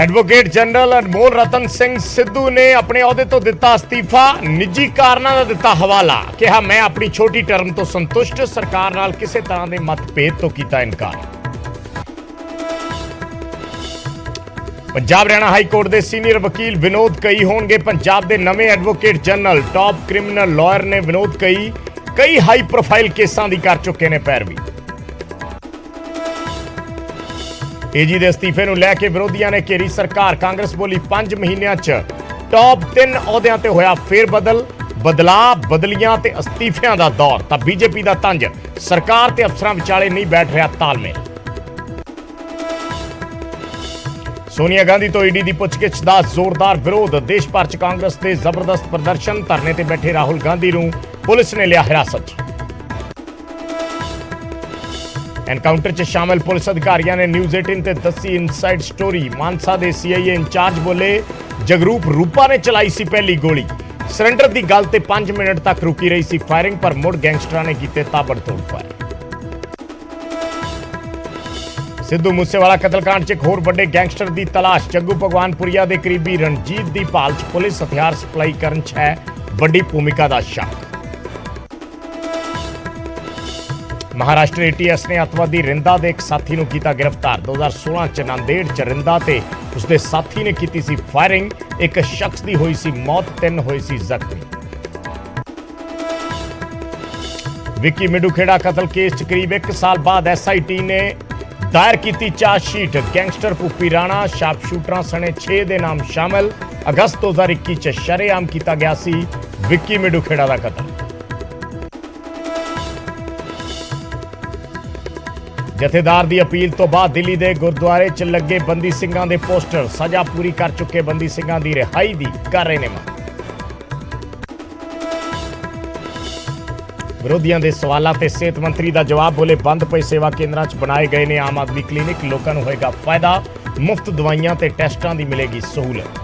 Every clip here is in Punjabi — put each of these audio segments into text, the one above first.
एडवोकेट जनरल अनमोल रतन सिंह सिद्धू ने अपने अहुदे तो दिता अस्तीफा। निजी कारणों का दिता हवाला। कहा मैं अपनी छोटी टर्म तो संतुष्ट, सरकार नाल किसी तरह के मतभेद तो किया इनकार। पंजाब हरियाणा हाई कोर्ट के सीनियर वकील विनोद कई होंगे पंजाब के नवे advocate general. Top criminal lawyer ने विनोद कई हाई प्रोफाइल केसां की कर चुके ने पैरवी। एजी के अस्तीफे नूं लैके विरोधियों ने घेरी सरकार। कांग्रेस बोली 5 महीनों च टॉप 3 अहुदियां ते होया फेरबदल। बदलाव बदलियां ते अस्तीफियां का दौर। तां बीजेपी का तंज, सरकार ते अफसरां विचाले नहीं बैठ रहा तालमेल। सोनिया गांधी तो ईडी की पुछगिछ का जोरदार विरोध। देश भर च कांग्रेस के जबरदस्त प्रदर्शन। धरने ते बैठे राहुल गांधी नूं पुलिस ने लिया हिरासत च। एनकाउंटर च शामिल पुलिस अधिकारियों ने न्यूज़ 18 ते दसी इनसाइड स्टोरी। मानसा के सीआईए इंचार्ज बोले जगरूप रूपा ने चलाई सी पहली गोली। सरेंडर की गल ते 5 मिनट तक रुकी रही सी फायरिंग, पर मुड़ गैंगस्टरां ने कीते ताबड़तोड़ फायर। सिद्धू मूसेवाला कतलकांड च एक होर वड्डे गैंगस्टर की तलाश। जग्गू भगवानपुरिया के करीबी रणजीत की भाल च पुलिस। हथियार सप्लाई करन च है वड्डी भूमिका का शक। महाराष्ट्र एटीएस ने अतवादी रिंदा के एक साथी को किया गिरफ्तार। 2016 च नांदेड़ च रिंदा ते उसके साथी ने की सी फायरिंग। एक शख्स की हुई सी मौत, 3 होए सी जख्मी। विक्की मिडूखेड़ा कतल केस च करीब 1 साल बाद एसआईटी ने दायर की चार्जशीट। गैंगस्टर भूपी राणा शार्पशूटरां सने 6 के नाम शामिल। अगस्त 2021 च शरेआम किया गया सी विक्की मिडूखेड़ा का कतल। जथेदार की अपील तो बाद दिल्ली के गुरुद्वारे च लगे बंदी सिंघां दे पोस्टर। सजा पूरी कर चुके बंदी सिंघां की रिहाई की कर रहे ने मांग। विरोधियों के सवालों ते सेहत मंत्री का जवाब। बोले बंद पे सेवा केंद्रों च बनाए गए ने आम आदमी क्लीनिक। लोगों को होएगा फायदा। मुफ्त दवाइयां ते टेस्टां की मिलेगी सहूलत।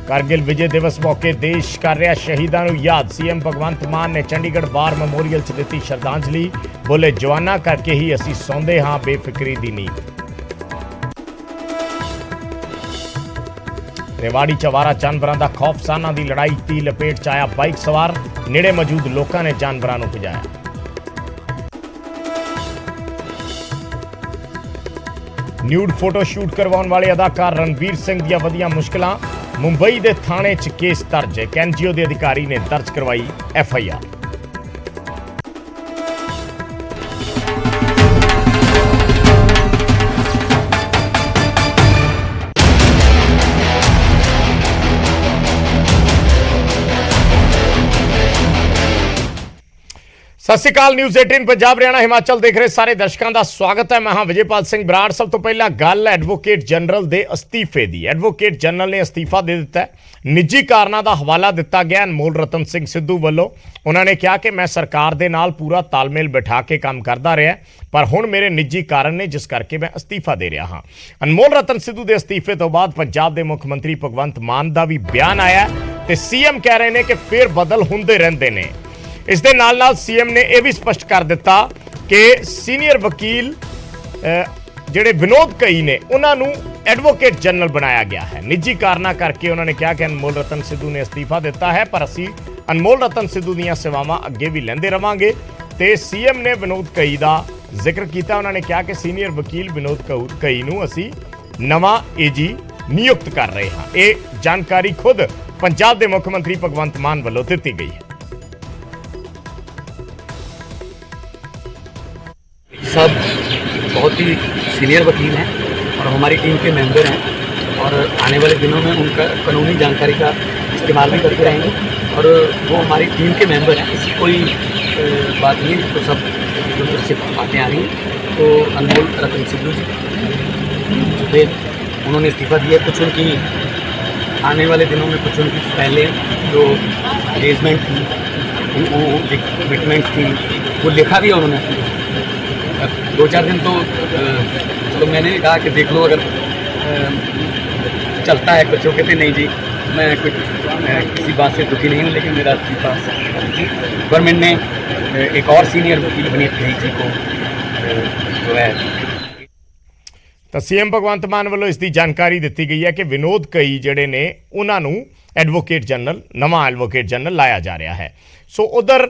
कारगिल विजय दिवस मौके देश कर रहा शहीदों को याद। सीएम भगवंत मान ने चंडीगढ़ वार मेमोरियल च दी श्रद्धांजलि। बोले जवाना करके ही असी सौंदे हाँ बेफिक्री की नींद। रेवाड़ी चवारा जानवरों का खौफसाना की लड़ाई की लपेट च आया बाइक सवार। नेड़े मौजूद लोगों ने जानवरों को भजाया। न्यूड फोटो शूट करवाने वाले अदाकार रणवीर सिंह दी वधिया मुश्किलां। मुंबई के थाने च केस दर्ज। एक एनजीओ के अधिकारी ने दर्ज करवाई एफआईआर। सत श्री अकाल। न्यूज़ 18 पंजाब हरियाणा हिमाचल देख रहे सारे दर्शकों का स्वागत है। मैं हाँ विजयपाल सिंह बराड़। सब तो पहला गल एडवोकेट जनरल के अस्तीफे की। एडवोकेट जनरल ने अस्तीफा दे दिता है। निजी कारणों का हवाला दिता गया अनमोल रतन सिंह सिद्धू वालों। उन्होंने कहा कि मैं सरकार के नाल पूरा तालमेल बिठा के काम करता रहा, पर हुण मेरे निजी कारण ने जिस करके मैं अस्तीफा दे रहा हाँ। अनमोल रतन सिद्धू के अस्तीफे तो बाद पंजाब के मुख्य मंत्री भगवंत मान का भी बयान आया तो सीएम कह रहे हैं कि फेर बदल होंदे रहंदे ने। इस दे नाल नाल सीएम ने यह भी स्पष्ट कर दिता कि सीनियर वकील जिहड़े विनोद कई ने उन्होंने एडवोकेट जनरल बनाया गया है। निजी कारणों करके उन्होंने कहा कि अनमोल रतन सिद्धू ने अस्तीफा दिता है, पर असी अनमोल रतन सिद्धू दी सेवावां अगे भी लेंदे रवांगे। तो सीएम ने विनोद कई का जिक्र किया। उन्होंने कहा कि सीनियर वकील विनोद कई नूं असी नवा एजी नियुक्त कर रहे हैं। ये जानकारी खुद पंजाब के मुख्यमंत्री भगवंत मान वालों दी गई है। सब बहुत ही सीनियर वकील हैं और हमारी टीम के मेंबर हैं और आने वाले दिनों में उनका कानूनी जानकारी का इस्तेमाल भी करते रहेंगे और वो हमारी टीम के मेंबर हैं। इसकी कोई बात नहीं है। तो सब जो से बातें आ रही हैं तो अनमोल रतन सिद्धू जी उन्होंने इस्तीफा दिया। कुछ उनकी आने वाले दिनों में कुछ उनकी पहले जो एंगेजमेंट थी वो कमिटमेंट थी वो लिखा भी है उन्होंने। 2-4 दिन तो मैंने कहा कि देख लो अगर चलता है कुछ। कहते नहीं जी मैं कुछ किसी बात से दुखी नहीं हूँ, लेकिन मेरा इस्तीफा गवर्नमेंट ने एक और सीनियर वकील विनीत कही जी को जो है ਤਾਂ ਸੀਐਮ ਭਗਵੰਤ ਮਾਨ ਵੱਲੋਂ ਇਸ ਦੀ ਜਾਣਕਾਰੀ ਦਿੱਤੀ ਗਈ ਹੈ ਕਿ ਵਿਨੋਦ ਕਈ ਜਿਹੜੇ ਨੇ ਉਹਨਾਂ ਨੂੰ ਐਡਵੋਕੇਟ ਜਨਰਲ, ਨਵਾਂ ਐਡਵੋਕੇਟ ਜਨਰਲ ਲਾਇਆ ਜਾ ਰਿਹਾ ਹੈ। ਸੋ ਉਧਰ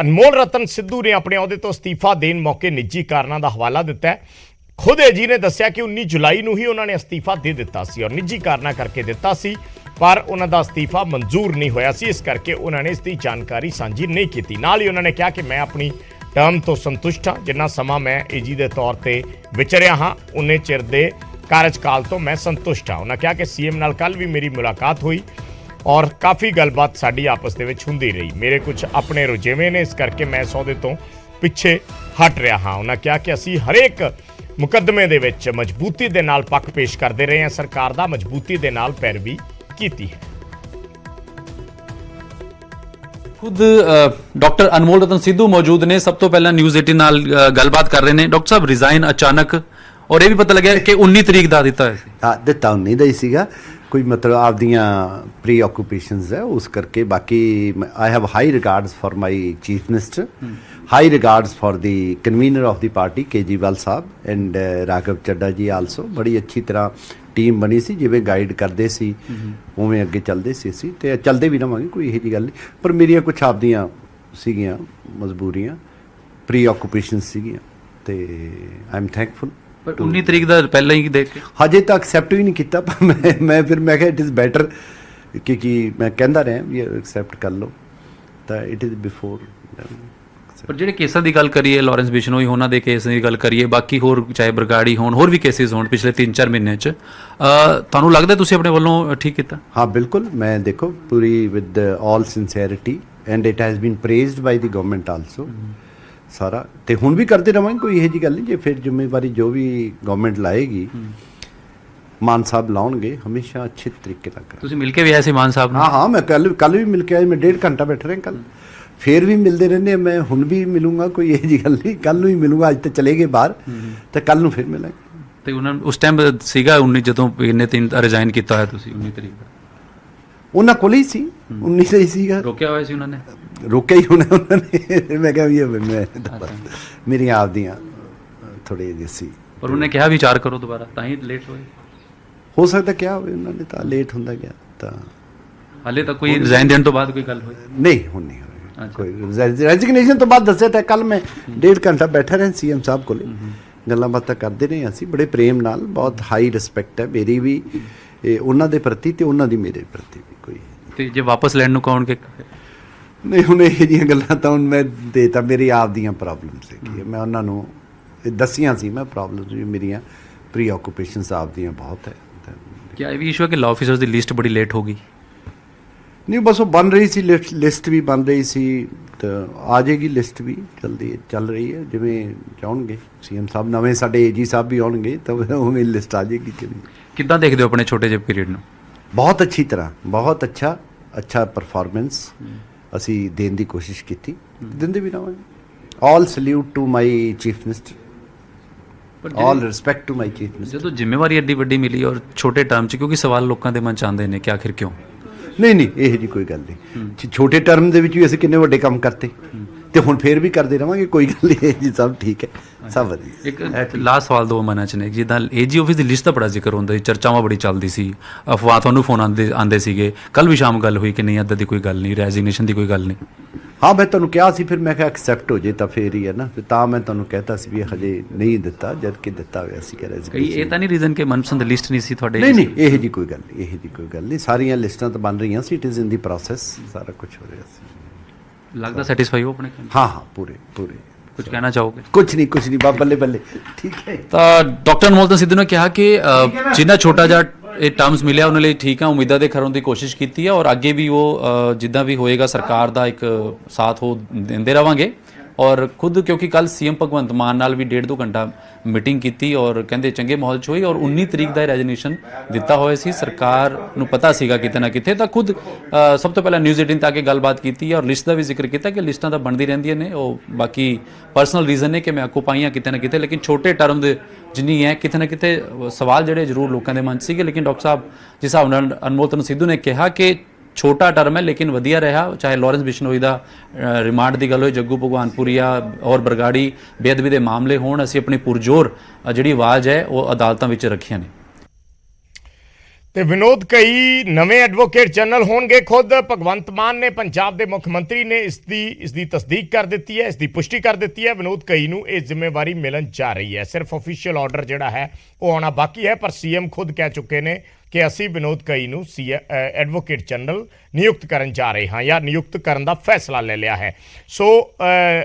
ਅਨਮੋਲ ਰਤਨ ਸਿੱਧੂ ਨੇ ਆਪਣੇ ਅਹੁਦੇ ਤੋਂ ਅਸਤੀਫਾ ਦੇਣ ਮੌਕੇ ਨਿੱਜੀ ਕਾਰਨਾਂ ਦਾ ਹਵਾਲਾ ਦਿੱਤਾ ਹੈ। ਖੁਦ ਏਜੀ ਨੇ ਦੱਸਿਆ ਕਿ 19 ਜੁਲਾਈ ਨੂੰ ਹੀ ਉਹਨਾਂ ਨੇ ਅਸਤੀਫਾ ਦੇ ਦਿੱਤਾ ਸੀ ਔਰ ਨਿੱਜੀ ਕਾਰਨਾਂ ਕਰਕੇ ਦਿੱਤਾ ਸੀ, ਪਰ ਉਹਨਾਂ ਦਾ ਅਸਤੀਫਾ ਮਨਜ਼ੂਰ ਨਹੀਂ ਹੋਇਆ ਸੀ, ਇਸ ਕਰਕੇ ਉਹਨਾਂ ਨੇ ਇਸ ਦੀ ਜਾਣਕਾਰੀ ਸਾਂਝੀ ਨਹੀਂ ਕੀਤੀ। ਨਾਲ ਹੀ ਉਹਨਾਂ ਨੇ ਕਿਹਾ ਕਿ ਮੈਂ ਆਪਣੀ ਟਰਮ ਤੋਂ ਸੰਤੁਸ਼ਟ ਹਾਂ, ਜਿੰਨਾ ਸਮਾਂ ਮੈਂ ਏਜੀ ਦੇ ਤੌਰ ਤੇ ਵਿਚਰਿਆ ਹਾਂ ਉਨੇ ਚਿਰ ਦੇ ਕਾਰਜਕਾਲ ਤੋਂ ਮੈਂ ਸੰਤੁਸ਼ਟ ਹਾਂ। ਉਹਨਾਂ ਕਿਹਾ ਕਿ ਸੀਐਮ ਨਾਲ ਕੱਲ੍ਹ ਵੀ ਮੇਰੀ ਮੁਲਾਕਾਤ ਹੋਈ ਔਰ ਕਾਫੀ ਗੱਲਬਾਤ ਸਾਡੀ ਆਪਸ ਦੇ ਵਿੱਚ ਹੁੰਦੀ ਰਹੀ। ਮੇਰੇ ਕੁਝ ਆਪਣੇ ਰੁਝੇਵੇਂ ਨੇ, ਇਸ ਕਰਕੇ ਮੈਂ ਇਸ ਅਹੁਦੇ ਤੋਂ ਪਿੱਛੇ ਹਟ ਰਿਹਾ ਹਾਂ। ਉਹਨਾਂ ਕਿਹਾ ਕਿ ਅਸੀਂ ਹਰੇਕ ਮੁਕੱਦਮੇ ਦੇ ਵਿੱਚ ਮਜ਼ਬੂਤੀ ਦੇ ਨਾਲ ਪੱਖ ਪੇਸ਼ ਕਰਦੇ ਰਹੇ ਹਾਂ, ਸਰਕਾਰ ਦਾ ਮਜ਼ਬੂਤੀ ਦੇ ਨਾਲ ਪੈਰਵੀ ਕੀਤੀ ਹੈ। खुद डॉक्टर अनमोल रतन सिद्धू मौजूद ने। सब तो पहला न्यूज़ 18 नाल गलबात कर रहे हैं। डॉक्टर साहब रिजाइन अचानक और ये भी पता लगे कि 19 तरीक ਦਾ ਦਿੱਤਾ ਹੈ। ਹਾਂ ਦਿੱਤਾ 19 ਦਾ ਹੀ ਸੀਗਾ, ਕੋਈ ਮਤਲਬ ਆਪਦੀਆਂ ਪ੍ਰੀ ਆਕੂਪੇਸ਼ਨਸ ਹੈ ਉਸ ਕਰਕੇ। ਬਾਕੀ I have high regards for my chief minister, high regards for the convener of the party Kejriwal Sahib and Raghav Chadha ਜੀ ਆਲਸੋ। ਬੜੀ ਅੱਛੀ ਤਰ੍ਹਾਂ ਟੀਮ ਬਣੀ ਸੀ, ਜਿਵੇਂ ਗਾਈਡ ਕਰਦੇ ਸੀ ਉਵੇਂ ਅੱਗੇ ਚੱਲਦੇ ਸੀ ਅਸੀਂ, ਤੇ ਚੱਲਦੇ ਵੀ ਰਹਾਂਗੇ, ਕੋਈ ਇਹੋ ਜਿਹੀ ਗੱਲ ਨਹੀਂ। ਪਰ ਮੇਰੀਆਂ ਕੁਛ ਆਪਦੀਆਂ ਸੀਗੀਆਂ ਮਜਬੂਰੀਆਂ, ਪ੍ਰੀ ਆਕੂਪੇਸ਼ਨ ਸੀਗੀਆਂ, ਤੇ ਆਈ ਐਮ ਥੈਂਕਫੁਲ। ਪਰ 19 ਤਰੀਕ ਦਾ ਪਹਿਲਾਂ ਹੀ ਦੇਖ ਕੇ ਹਜੇ ਤਾਂ ਐਕਸੈਪਟ ਵੀ ਨਹੀਂ ਕੀਤਾ, ਪਰ ਮੈਂ ਕਿਹਾ ਇਟ ਇਜ਼ ਬੈਟਰ, ਕਿਉਂਕਿ ਮੈਂ ਕਹਿੰਦਾ ਰਿਹਾ ਵੀ ਐਕਸੈਪਟ ਕਰ ਲਓ, ਤਾਂ ਇਟ ਇਜ਼ ਬਿਫੋਰ। ਪਰ ਜਿਹੜੇ ਕੇਸਾਂ ਦੀ ਗੱਲ ਕਰੀਏ, ਲਾਰੈਂਸ ਬਿਸ਼ਨੋਈ ਉਹਨਾਂ ਦੇ ਕੇਸ ਦੀ ਗੱਲ ਕਰੀਏ, ਬਾਕੀ ਹੋਰ ਚਾਹੇ ਬਰਗਾੜੀ ਹੋਣ, ਹੋਰ ਵੀ ਕੇਸਿਸ ਹੋਣ ਪਿਛਲੇ 3-4 ਮਹੀਨਿਆਂ 'ਚ, ਤੁਹਾਨੂੰ ਲੱਗਦਾ ਤੁਸੀਂ ਆਪਣੇ ਵੱਲੋਂ ਠੀਕ ਕੀਤਾ? ਹਾਂ ਬਿਲਕੁਲ, ਮੈਂ ਦੇਖੋ ਪੂਰੀ with all sincerity and it has been praised by the government also ਸਾਰਾ, ਤੇ ਹੁਣ ਵੀ ਕਰਦੇ ਰਹਾਂਗੇ, ਕੋਈ ਇਹੋ ਜਿਹੀ ਗੱਲ ਨਹੀਂ। ਜੇ ਫਿਰ ਜ਼ਿੰਮੇਵਾਰੀ ਜੋ ਵੀ ਗਵਰਨਮੈਂਟ ਲਾਏਗੀ, ਮਾਨ ਸਾਹਿਬ ਲਾਉਣਗੇ, ਹਮੇਸ਼ਾ ਅੱਛੇ ਤਰੀਕੇ ਨਾਲ ਕਰਾਂਗੇ। ਤੁਸੀਂ ਮਿਲ ਕੇ ਵੀ ਆਏ ਸੀ ਮਾਨ ਸਾਹਿਬ ਨੂੰ? ਹਾਂ ਮੈਂ ਕੱਲ ਵੀ ਮਿਲ ਕੇ ਆਇਆ, ਮੈਂ 1.5 ਘੰਟਾ ਬੈਠ ਰਿਹਾ ਕੱਲ, ਫੇਰ ਵੀ ਮਿਲਦੇ ਰਹਿੰਦੇ ਆ, ਮੈਂ ਹੁਣ ਵੀ ਮਿਲੂੰਗਾ, ਕੋਈ ਇਹੋ ਜਿਹੀ ਗੱਲ ਨਹੀਂ। ਕੱਲ ਨੂੰ ਹੀ ਮਿਲੂੰਗਾ, ਅੱਜ ਤਾਂ ਚਲੇ ਗਏ ਬਾਹਰ, ਤੇ ਕੱਲ ਨੂੰ ਫਿਰ ਮਿਲਾਂਗੇ। ਤੇ ਉਹਨਾਂ ਉਸ ਟਾਈਮ ਸੀਗਾ 19 ਜਦੋਂ ਇਹਨੇ 3 ਰਿਜ਼ਾਈਨ ਕੀਤਾ ਹੋਇਆ ਤੁਸੀਂ 19 ਤਰੀਕ ਦਾ? ਉਹਨਾਂ ਕੋਲ ਹੀ ਸੀ, 19 ਦਾ ਹੀ ਸੀਗਾ, ਰੋਕਿਆ ਹੋਇਆ ਸੀ ਉਹਨਾਂ ਨੇ? ਰੋਕਿਆ ਹੀ ਹੋਣਾ ਉਹਨਾਂ ਨੇ। ਮੈਂ ਕਿਹਾ ਵੀ ਮੈਂ ਮੇਰੀਆਂ ਆਪਦੀਆਂ ਥੋੜੇ ਜਿਹੇ ਸੀ, ਪਰ ਉਹਨੇ ਕਿਹਾ ਵਿਚਾਰ ਕਰੋ ਦੁਬਾਰਾ, ਤਾਂ ਹੀ ਲੇਟ ਹੋਏ। ਹੋ ਸਕਦਾ ਕਿਹਾ ਹੋਵੇ ਉਹਨਾਂ ਨੇ, ਤਾਂ ਲੇਟ ਹੁੰਦਾ ਗਿਆ। ਤਾਂ ਹਾਲੇ ਤੱਕ ਕੋਈ ਰਿਜ਼ਾਈਨ ਦੇਣ ਤੋਂ ਬਾਅਦ ਕੋਈ ਗੱਲ ਹੋਈ ਨਹੀਂ, ਹੁਣ ਨਹੀਂ ਹੋਈ ਕੋਈ ਰੈਜ਼ਿਗਨੇਸ਼ਨ ਤੋਂ ਬਾਅਦ। ਦੱਸਿਆ ਤਾਂ ਕੱਲ ਮੈਂ 1.5 ਘੰਟਾ ਬੈਠਾ ਰਿਹਾ ਸੀਐਮ ਸਾਹਿਬ ਕੋਲੇ, ਗੱਲਾਂ ਬਾਤਾਂ ਕਰਦੇ ਰਹੇ ਅਸੀਂ ਬੜੇ ਪ੍ਰੇਮ ਨਾਲ। ਬਹੁਤ ਹਾਈ ਰਿਸਪੈਕਟ ਹੈ ਮੇਰੀ ਵੀ ਉਹਨਾਂ ਦੇ ਪ੍ਰਤੀ, ਤੇ ਉਹਨਾਂ ਦੀ ਮੇਰੇ ਪ੍ਰਤੀ ਵੀ। ਕੋਈ ਤੇ ਜੇ ਵਾਪਸ ਲੈਣ ਨੂੰ ਕਹੋਗੇ? ਨਹੀਂ, ਹੁਣ ਇਹ ਜਿਹੀਆਂ ਗੱਲਾਂ ਤਾਂ ਹੁਣ ਮੈਂ ਦੇਤਾ, ਮੇਰੀ ਆਪ ਦੀਆਂ ਪ੍ਰੋਬਲਮ ਸੀਗੀ, ਮੈਂ ਉਹਨਾਂ ਨੂੰ ਦੱਸੀਆਂ ਸੀ। ਮੈਂ ਪ੍ਰੋਬਲਮ ਮੇਰੀਆਂ ਪ੍ਰੀ ਆਕੂਪੇਸ਼ਨਸ ਆਪ ਦੀਆਂ ਬਹੁਤ ਹੈ। क्या ਇਹ ਵੀ ਇਸ਼ੂ ਹੈ ਕਿ ਲਾਅ ਆਫਿਸਰਸ ਦੀ ਲਿਸਟ ਬੜੀ ਲੇਟ ਹੋ ਗਈ? ਨਹੀਂ, ਬਸ ਉਹ ਬਣ ਰਹੀ ਸੀ, ਲਿਸਟ ਵੀ ਬਣ ਰਹੀ ਸੀ, ਤਾਂ ਆ ਜਾਏਗੀ ਲਿਸਟ ਵੀ, ਜਲਦੀ ਚੱਲ ਰਹੀ ਹੈ। ਜਿਵੇਂ ਚਾਹਣਗੇ ਸੀਐਮ ਸਾਹਿਬ, ਨਵੇਂ ਸਾਡੇ ਏਜੀ ਸਾਹਿਬ ਵੀ ਆਉਣਗੇ, ਤਾਂ ਉਵੇਂ ਲਿਸਟ ਆ ਜਾਏਗੀ। ਕਿੱਦਾਂ ਦੇਖਦੇ ਹੋ ਆਪਣੇ ਛੋਟੇ ਜਿਹੇ ਪੀਰੀਅਡ ਨੂੰ? ਬਹੁਤ ਅੱਛੀ ਤਰ੍ਹਾਂ, ਬਹੁਤ ਅੱਛਾ ਪਰਫਾਰਮੈਂਸ ਅਸੀਂ ਦੇਣ ਦੀ ਕੋਸ਼ਿਸ਼ ਕੀਤੀ, ਦਿੰਦੇ ਵੀ ਰਹਾਂਗੇ। All salute to my chief minister, all respect to my chief minister. ਜਦੋਂ ਜ਼ਿੰਮੇਵਾਰੀ ਐਡੀ ਵੱਡੀ ਮਿਲੀ ਔਰ ਛੋਟੇ ਟਰਮ 'ਚ, ਕਿਉਂਕਿ ਸਵਾਲ ਲੋਕਾਂ ਦੇ ਮਨ 'ਚ ਆਉਂਦੇ ਨੇ ਕਿ ਆਖਿਰ ਕਿਉਂ? ਨਹੀਂ ਇਹੋ ਜਿਹੀ ਕੋਈ ਗੱਲ ਨਹੀਂ। ਛੋਟੇ ਟਰਮ ਦੇ ਵਿੱਚ ਵੀ ਅਸੀਂ ਕਿੰਨੇ ਵੱਡੇ ਕੰਮ ਕਰਤੇ, ਤੇ ਹੁਣ ਫੇਰ ਵੀ ਕਰਦੇ ਰਹਾਂਗੇ, ਕੋਈ ਗੱਲ ਨਹੀਂ ਜੀ, ਸਭ ਠੀਕ ਹੈ, ਸਭ ਵਧੀਆ। ਇੱਕ ਲਾਸਟ ਸਵਾਲ ਦੋ ਮਨਾਂ 'ਚ ਨੇ, ਜਿੱਦਾਂ ਏਜੀ ਆਫਿਸ ਦੀ ਲਿਸਟ ਦਾ ਬੜਾ ਜ਼ਿਕਰ ਹੁੰਦਾ ਸੀ, ਚਰਚਾਵਾਂ ਬੜੀ ਚੱਲਦੀ ਸੀ, ਅਫਵਾਹ ਤੁਹਾਨੂੰ ਫੋਨ ਆਉਂਦੇ ਸੀਗੇ, ਕੱਲ ਵੀ ਸ਼ਾਮ ਗੱਲ ਹੋਈ ਕਿ ਨਹੀਂ ਇੱਦਾਂ ਦੀ ਕੋਈ ਗੱਲ ਨਹੀਂ, ਰੈਜ਼ਿਗਨੇਸ਼ਨ ਦੀ ਕੋਈ ਗੱਲ ਨਹੀਂ। ਹਾਂ ਮੈਂ ਤੁਹਾਨੂੰ ਕਿਹਾ ਸੀ, ਫਿਰ ਮੈਂ ਕਿਹਾ ਐਕਸੈਪਟ ਹੋ ਜੇ ਤਾਂ ਫੇਰ ਹੀ ਹੈ ਨਾ, ਤਾਂ ਮੈਂ ਤੁਹਾਨੂੰ ਕਹਿਤਾ ਸੀ ਵੀ ਹਜੇ ਨਹੀਂ ਦਿੱਤਾ, ਜਦ ਕਿ ਦਿੱਤਾ ਹੋਇਆ ਸੀ। ਕਈ ਇਹ ਤਾਂ ਨਹੀਂ ਰੀਜ਼ਨ ਕਿ ਮਨਪਸੰਦ ਲਿਸਟ ਨਹੀਂ ਸੀ ਤੁਹਾਡੇ? ਨਹੀਂ ਇਹੋ ਜਿਹੀ ਕੋਈ ਗੱਲ ਨਹੀਂ, ਸਾਰੀਆਂ ਲਿਸਟਾਂ ਤਾਂ ਬਣ ਰਹੀਆਂ ਸੀ, it is in the process, ਸਾਰਾ ਕੁਝ ਹੋ ਰਿਹਾ ਸੀ। ਲੱਗਦਾ ਸੈਟੀਸਫਾਈ ਹੋ ਆਪਣੇ? ਹਾਂ ਪੂਰੇ। ਕੁਝ ਕਹਿਣਾ ਚਾਹੋਗੇ? ਕੁਝ ਨਹੀਂ, ਬੱਲੇ ਠੀਕ ਹੈ। ਤਾਂ ਡਾਕਟਰ ਅਨਮੋਲ ਰਤਨ ਸਿੱਧੂ ਨੇ ਕਿਹਾ ਕਿ ਜਿੰਨਾ ਛੋਟਾ ਜਿਹਾ ਇਹ ਟਰਮਸ ਮਿਲਿਆ ਉਹਨਾਂ ਲਈ ਠੀਕ ਹੈ, ਉਮੀਦਾਂ ਦੇ ਖਰਨ ਦੀ ਕੋਸ਼ਿਸ਼ ਕੀਤੀ ਹੈ, ਔਰ ਅੱਗੇ ਵੀ ਉਹ ਜਿੱਦਾਂ ਵੀ ਹੋਏਗਾ ਸਰਕਾਰ ਦਾ ਇੱਕ ਸਾਥ ਉਹ ਦਿੰਦੇ ਰਵਾਂਗੇ। ਔਰ ਖੁਦ ਕਿਉਂਕਿ ਕੱਲ ਸੀਐਮ ਭਗਵੰਤ ਮਾਨ ਨਾਲ ਵੀ 1.5-2 ਘੰਟਾ ਮੀਟਿੰਗ ਕੀਤੀ, ਔਰ ਕਹਿੰਦੇ ਚੰਗੇ ਮਾਹੌਲ 'ਚ ਹੋਈ, ਔਰ 19 ਤਰੀਕ ਦਾ ਰੈਜ਼ਿਗਨੇਸ਼ਨ ਦਿੱਤਾ ਹੋਇਆ ਸੀ, ਸਰਕਾਰ ਨੂੰ ਪਤਾ ਸੀਗਾ ਕਿਤੇ ਨਾ ਕਿਤੇ। ਤਾਂ ਖੁਦ ਸਭ ਤੋਂ ਪਹਿਲਾਂ ਨਿਊਜ਼ 18 ਤੇ ਆ ਕੇ ਗੱਲਬਾਤ ਕੀਤੀ ਔਰ ਲਿਸਟ ਦਾ ਵੀ ਜ਼ਿਕਰ ਕੀਤਾ ਕਿ ਲਿਸਟਾਂ ਤਾਂ ਬਣਦੀ ਰਹਿੰਦੀਆਂ ਨੇ, ਉਹ ਬਾਕੀ ਪਰਸਨਲ ਰੀਜ਼ਨ ਨੇ ਕਿ ਮੈਂ ਆਕੂਪਾਈਆਂ ਕਿਤੇ ਨਾ ਕਿਤੇ, ਲੇਕਿਨ ਛੋਟੇ ਟਰਮ ਦੇ ਜਿੰਨੀ ਹੈ ਕਿਤੇ ਨਾ ਕਿਤੇ ਸਵਾਲ ਜਿਹੜੇ ਜ਼ਰੂਰ ਲੋਕਾਂ ਦੇ ਮਨ 'ਚ ਸੀਗੇ। ਲੇਕਿਨ ਡਾਕਟਰ ਸਾਹਿਬ ਜਿਸ ਹਿਸਾਬ ਨਾਲ ਅਨਮੋਲ ਰਤਨ ਸਿੱਧੂ ਨੇ ਕਿਹਾ ਕਿ ਛੋਟਾ ਟਰਮ ਹੈ ਲੇਕਿਨ ਵਧੀਆ ਰਿਹਾ, ਚਾਹੇ ਲਾਰੈਂਸ ਬਿਸ਼ਨੋਈ ਦਾ ਰਿਮਾਂਡ ਦੀ ਗੱਲ ਹੋਏ, ਜੱਗੂ ਭਗਵਾਨਪੁਰੀਆ ਔਰ ਬਰਗਾੜੀ ਬੇਅਦਬੀ ਦੇ ਮਾਮਲੇ ਹੋਣ, ਅਸੀਂ ਆਪਣੀ ਪੁਰਜੋਰ ਜਿਹੜੀ ਆਵਾਜ਼ ਹੈ ਉਹ ਅਦਾਲਤਾਂ ਵਿੱਚ ਰੱਖੀਆਂ ਨੇ। ਤੇ ਵਿਨੋਦ ਕਈ ਨਵੇਂ ਐਡਵੋਕੇਟ ਜਨਰਲ ਹੋਣਗੇ। ਖੁਦ ਭਗਵੰਤ ਮਾਨ ਨੇ, ਪੰਜਾਬ ਦੇ ਮੁੱਖ ਮੰਤਰੀ ਨੇ ਇਸ ਦੀ ਤਸਦੀਕ ਕਰ ਦਿੱਤੀ ਹੈ, ਇਸ ਦੀ ਪੁਸ਼ਟੀ ਕਰ ਦਿੱਤੀ ਹੈ। ਵਿਨੋਦ ਕਈ ਨੂੰ ਇਹ ਜ਼ਿੰਮੇਵਾਰੀ ਮਿਲਣ ਜਾ ਰਹੀ ਹੈ। ਸਿਰਫ ਅਫੀਸ਼ੀਅਲ ਆਰਡਰ ਜਿਹੜਾ ਹੈ ਉਹ ਆਉਣਾ ਬਾਕੀ ਹੈ, ਪਰ ਸੀਐਮ ਖੁਦ ਕਹਿ ਚੁੱਕੇ ਨੇ ਕਿ ਅਸੀਂ ਵਿਨੋਦ ਕਈ ਨੂੰ ਐਡਵੋਕੇਟ ਜਨਰਲ ਨਿਯੁਕਤ ਕਰਨ ਜਾ ਰਹੇ ਹਾਂ ਜਾਂ ਨਿਯੁਕਤ ਕਰਨ ਦਾ ਫੈਸਲਾ ਲੈ ਲਿਆ ਹੈ। ਸੋ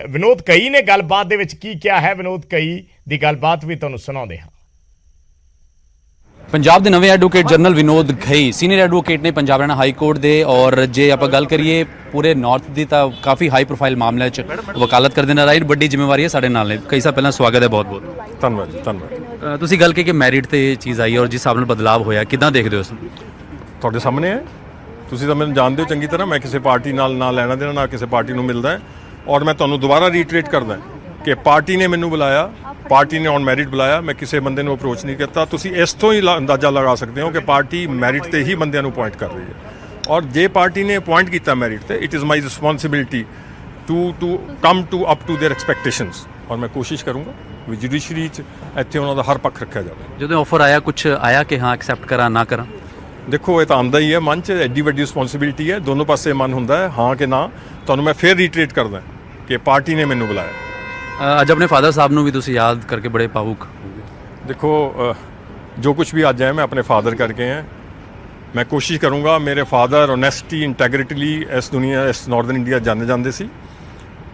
ਵਿਨੋਦ ਕਈ ਨੇ ਗੱਲਬਾਤ ਦੇ ਵਿੱਚ ਕੀ ਕਿਹਾ ਹੈ, ਵਿਨੋਦ ਕਈ ਦੀ ਗੱਲਬਾਤ ਵੀ ਤੁਹਾਨੂੰ ਸੁਣਾਉਂਦੇ ਹਾਂ। ਪੰਜਾਬ ਦੇ ਨਵੇਂ advocate general Vinod Ghai senior advocate ਨੇ ਪੰਜਾਬ ਹਰਿਆਣਾ ਹਾਈ ਕੋਰਟ ਦੇ, ਔਰ ਜੇ ਆਪਾਂ ਗੱਲ ਕਰੀਏ ਪੂਰੇ ਨਾਰਥ ਦੀ ਤਾਂ ਕਾਫੀ ਹਾਈ ਪ੍ਰੋਫਾਈਲ ਮਾਮਲਿਆਂ 'ਚ ਵਕਾਲਤ ਕਰਦੇ ਨੇ। ਰਾਈਟ, ਵੱਡੀ ਜ਼ਿੰਮੇਵਾਰੀ ਹੈ ਸਾਡੇ ਨਾਲ ਨੇ। ਕਈ ਸਾਲ ਪਹਿਲਾਂ ਸਵਾਗਤ ਹੈ, ਬਹੁਤ ਬਹੁਤ ਧੰਨਵਾਦ ਜੀ, ਧੰਨਵਾਦ। ਤੁਸੀਂ ਗੱਲ ਕਿ ਮੈਰਿਟ ਤੇ ਚੀਜ਼ ਆਈ ਔਰ ਜਿਸ ਹਿਸਾਬ ਨਾਲ ਬਦਲਾਅ ਹੋਇਆ, ਕਿੱਦਾਂ ਦੇਖਦੇ ਹੋ ਇਸ ਨੂੰ? ਤੁਹਾਡੇ ਸਾਹਮਣੇ ਹੈ, ਤੁਸੀਂ ਤਾਂ ਮੈਨੂੰ ਜਾਣਦੇ ਹੋ ਚੰਗੀ ਤਰ੍ਹਾਂ। ਮੈਂ ਕਿਸੇ ਪਾਰਟੀ ਨਾਲ ਨਾ ਲੈਣਾ ਦੇਣਾ, ਨਾ ਕਿਸੇ ਪਾਰਟੀ ਨੂੰ ਮਿਲਦਾ ਹੈ। ਔਰ ਮੈਂ ਤੁਹਾਨੂੰ ਦੁਬਾਰਾ ਰੀਟਰੇਟ ਕਰਦਾ ਕਿ ਪਾਰਟੀ ਨੇ ਮੈਨੂੰ ਬੁਲਾਇਆ, ਪਾਰਟੀ ਨੇ ਔਨ ਮੈਰਿਟ ਬੁਲਾਇਆ, ਮੈਂ ਕਿਸੇ ਬੰਦੇ ਨੂੰ ਅਪਰੋਚ ਨਹੀਂ ਕੀਤਾ। ਤੁਸੀਂ ਇਸ ਤੋਂ ਹੀ ਅੰਦਾਜ਼ਾ ਲਗਾ ਸਕਦੇ ਹੋ ਕਿ ਪਾਰਟੀ ਮੈਰਿਟ ਤੇ ਹੀ ਬੰਦਿਆਂ ਨੂੰ ਅਪੁਆਇੰਟ ਕਰ ਰਹੀ ਹੈ। ਔਰ ਜੇ ਪਾਰਟੀ ਨੇ ਅਪੁਆਇੰਟ ਕੀਤਾ ਮੈਰਿਟ ਤੇ, it is my responsibility to come to up to their expectations. ਔਰ ਮੈਂ ਕੋਸ਼ਿਸ਼ ਕਰੂੰਗਾ ਵੀ ਜੁਡੀਸ਼ਰੀ 'ਚ ਇੱਥੇ ਉਹਨਾਂ ਦਾ ਹਰ ਪੱਖ ਰੱਖਿਆ ਜਾਵੇ। ਜਦੋਂ ਆਫਰ ਆਇਆ, ਕੁਝ ਆਇਆ ਕਿ ਹਾਂ ਐਕਸੈਪਟ ਕਰਾਂ ਨਾ ਕਰਾਂ? ਦੇਖੋ, ਇਹ ਤਾਂ ਆਉਂਦਾ ਹੀ ਹੈ ਮਨ 'ਚ, ਐਡੀ ਵੱਡੀ ਰਿਸਪੌਂਸਿਬਿਲਿਟੀ ਹੈ, ਦੋਨੋਂ ਪਾਸੇ ਮਨ ਹੁੰਦਾ ਹੈ ਹਾਂ ਕਿ ਨਾ। ਤੁਹਾਨੂੰ ਮੈਂ ਫੇਰ ਰੀਟਰੇਟ ਕਰਦਾ ਕਿ ਪਾਰਟੀ ਨੇ ਮੈਨੂੰ ਬੁਲਾਇਆ। ਅੱਜ ਆਪਣੇ ਫਾਦਰ ਸਾਹਿਬ ਨੂੰ ਵੀ ਤੁਸੀਂ ਯਾਦ ਕਰਕੇ ਬੜੇ ਭਾਵੁਕ? ਦੇਖੋ, ਜੋ ਕੁਝ ਵੀ ਅੱਜ ਹੈ ਮੈਂ ਆਪਣੇ ਫਾਦਰ ਕਰਕੇ ਹੈ। ਮੈਂ ਕੋਸ਼ਿਸ਼ ਕਰੂੰਗਾ, ਮੇਰੇ ਫਾਦਰ ਓਨੈਸਟੀ ਇੰਟੈਗ੍ਰਿਟੀ ਲਈ ਇਸ ਦੁਨੀਆ, ਇਸ ਨਾਰਥਰਨ ਇੰਡੀਆ ਜਾਣੇ ਜਾਂਦੇ ਸੀ।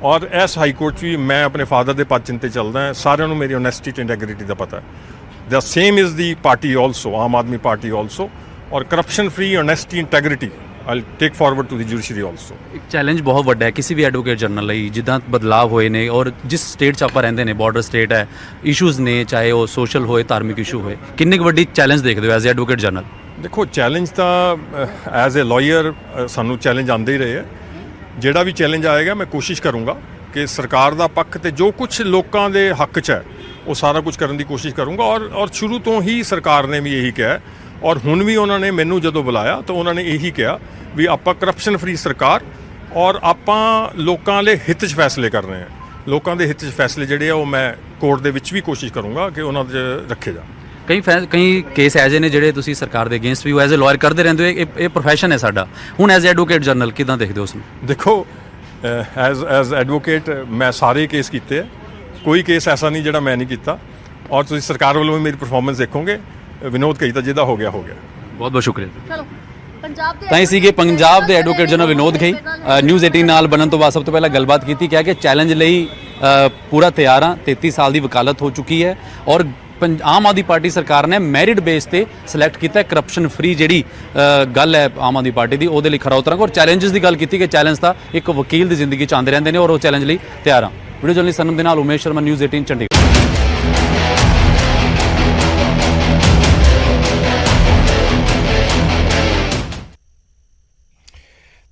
ਔਰ ਇਸ ਹਾਈ ਕੋਰਟ 'ਚ ਵੀ ਮੈਂ ਆਪਣੇ ਫਾਦਰ ਦੇ ਪੱਛ ਤੇ ਚੱਲਦਾ ਹਾਂ। ਸਾਰਿਆਂ ਨੂੰ ਮੇਰੀ ਓਨੈਸਟੀ ਤੇ ਇੰਟੈਗ੍ਰਿਟੀ ਦਾ ਪਤਾ ਹੈ। The same is the party also, Aam Aadmi party also. ਔਰ corruption free honesty integrity I take forward to the judiciary also. ਇੱਕ ਚੈਲੰਜ ਬਹੁਤ ਵੱਡਾ ਹੈ ਕਿਸੇ ਵੀ ਐਡਵੋਕੇਟ ਜਨਰਲ ਲਈ, ਜਿੱਦਾਂ ਬਦਲਾਅ ਹੋਏ ਨੇ ਔਰ ਜਿਸ ਸਟੇਟ 'ਚ ਆਪਾਂ ਰਹਿੰਦੇ ਨੇ, ਬਾਰਡਰ ਸਟੇਟ ਹੈ, ਇਸ਼ੂਜ਼ ਨੇ, ਚਾਹੇ ਉਹ ਸੋਸ਼ਲ ਹੋਏ, ਧਾਰਮਿਕ ਇਸ਼ੂ ਹੋਏ। ਕਿੰਨੀ ਕੁ ਵੱਡੀ ਚੈਲੰਜ ਦੇਖਦੇ ਹੋ ਐਜ਼ ਐਡਵੋਕੇਟ ਜਨਰਲ? ਦੇਖੋ, ਚੈਲੰਜ ਤਾਂ ਐਜ਼ ਅ ਲਾਇਰ ਸਾਨੂੰ ਚੈਲੰਜ ਆਉਂਦੇ ਹੀ ਰਹੇ ਹੈ। ਜਿਹੜਾ ਵੀ ਚੈਲੰਜ ਆਏਗਾ ਮੈਂ ਕੋਸ਼ਿਸ਼ ਕਰੂੰਗਾ ਕਿ ਸਰਕਾਰ ਦਾ ਪੱਖ ਤੇ ਜੋ ਕੁਝ ਲੋਕਾਂ ਦੇ ਹੱਕ 'ਚ ਹੈ ਉਹ ਸਾਰਾ ਕੁਝ ਕਰਨ ਦੀ ਕੋਸ਼ਿਸ਼ ਕਰੂੰਗਾ। ਔਰ ਸ਼ੁਰੂ ਤੋਂ ਹੀ ਸਰਕਾਰ ਨੇ ਵੀ ਇਹੀ ਕਿਹਾ, ਔਰ ਹੁਣ ਵੀ ਉਹਨਾਂ ਨੇ ਮੈਨੂੰ ਜਦੋਂ ਬੁਲਾਇਆ ਤਾਂ ਉਹਨਾਂ ਨੇ ਇਹੀ ਕਿਹਾ ਵੀ ਆਪਾਂ ਕਰਪਸ਼ਨ ਫ੍ਰੀ ਸਰਕਾਰ, ਔਰ ਆਪਾਂ ਲੋਕਾਂ ਦੇ ਹਿੱਤ 'ਚ ਫੈਸਲੇ ਕਰ ਰਹੇ ਹਾਂ। ਲੋਕਾਂ ਦੇ ਹਿੱਤ 'ਚ ਫੈਸਲੇ ਜਿਹੜੇ ਆ ਉਹ ਮੈਂ ਕੋਰਟ ਦੇ ਵਿੱਚ ਵੀ ਕੋਸ਼ਿਸ਼ ਕਰੂੰਗਾ ਕਿ ਉਹਨਾਂ 'ਚ ਰੱਖੇ ਜਾਣ। ਕਈ ਕੇਸ ਐਜੇ ਨੇ ਜਿਹੜੇ ਤੁਸੀਂ ਸਰਕਾਰ ਦੇ ਅਗੇਂਸਟ ਵੀ ਐਜ਼ ਅ ਲਾਇਰ ਕਰਦੇ ਰਹਿੰਦੇ ਹੋ, ਇਹ ਪ੍ਰੋਫੈਸ਼ਨ ਹੈ ਸਾਡਾ। ਹੁਣ ਐਜ਼ ਐਡਵੋਕੇਟ ਜਨਰਲ ਕਿੱਦਾਂ ਦੇਖਦੇ ਹੋ ਉਸ ਨੂੰ? ਦੇਖੋ, ਐਜ਼ ਐਡਵੋਕੇਟ ਮੈਂ ਸਾਰੇ ਕੇਸ ਕੀਤੇ ਹੈ, ਕੋਈ ਕੇਸ ਐਸਾ ਨਹੀਂ ਜਿਹੜਾ ਮੈਂ ਨਹੀਂ ਕੀਤਾ। ਔਰ ਤੁਸੀਂ ਸਰਕਾਰ ਵੱਲੋਂ ਵੀ ਮੇਰੀ ਪਰਫਾਰਮੈਂਸ ਦੇਖੋਗੇ। ਵਿਨੋਦ ਕਈ ਤਾਂ ਜਿਹਦਾ ਹੋ ਗਿਆ ਬਹੁਤ ਬਹੁਤ ਸ਼ੁਕਰੀਆ। ਚਲੋ, ਪੰਜਾਬ ਦੇ ਤਾਂ ਇਹ ਸੀਗੇ ਪੰਜਾਬ ਦੇ ਐਡਵੋਕੇਟ ਜਨਰਲ ਵਿਨੋਦ ਖਈ। ਨਿਊਜ਼ 18 ਨਾਲ ਬਣਨ ਤੋਂ ਬਾਅਦ ਸਭ ਤੋਂ ਪਹਿਲਾਂ ਗੱਲਬਾਤ ਕੀਤੀ, ਕਿਹਾ ਕਿ ਚੈਲੰਜ ਲਈ ਪੂਰਾ ਤਿਆਰ ਹਾਂ। 33 ਸਾਲ ਦੀ ਵਕਾਲਤ ਹੋ ਚੁੱਕੀ ਹੈ ਔਰ ਆਮ ਆਦਮੀ ਪਾਰਟੀ ਸਰਕਾਰ ਨੇ ਮੈਰਿਟ ਬੇਸ ਤੇ ਸਿਲੈਕਟ ਕੀਤਾ ਕਰਪਸ਼ਨ ਫ੍ਰੀ ਜਿਹੜੀ ਗੱਲ ਹੈ ਆਮ ਆਦਮੀ ਪਾਰਟੀ ਦੀ, ਉਹਦੇ ਲਈ ਖਰਾ ਉਤਰਾਂਗੇ। ਔਰ ਚੈਲੰਜਸ ਦੀ ਗੱਲ ਕੀਤੀ ਕਿ ਚੈਲੰਜ ਤਾਂ ਇੱਕ ਵਕੀਲ ਦੀ ਜ਼ਿੰਦਗੀ 'ਚ ਆਉਂਦੇ ਰਹਿੰਦੇ ਨੇ ਔਰ ਉਹ ਚੈਲੰਜ ਲਈ ਤਿਆਰ ਹਾਂ। ਵੀਡੀਓ ਜਰਨਲਿਸਟ ਸਨਮ ਦੇ ਨਾਲ ਉਮੇਸ਼ ਸ਼ਰਮਾ, ਨਿਊਜ਼ 18 ਚੰਡੀਗੜ੍ਹ।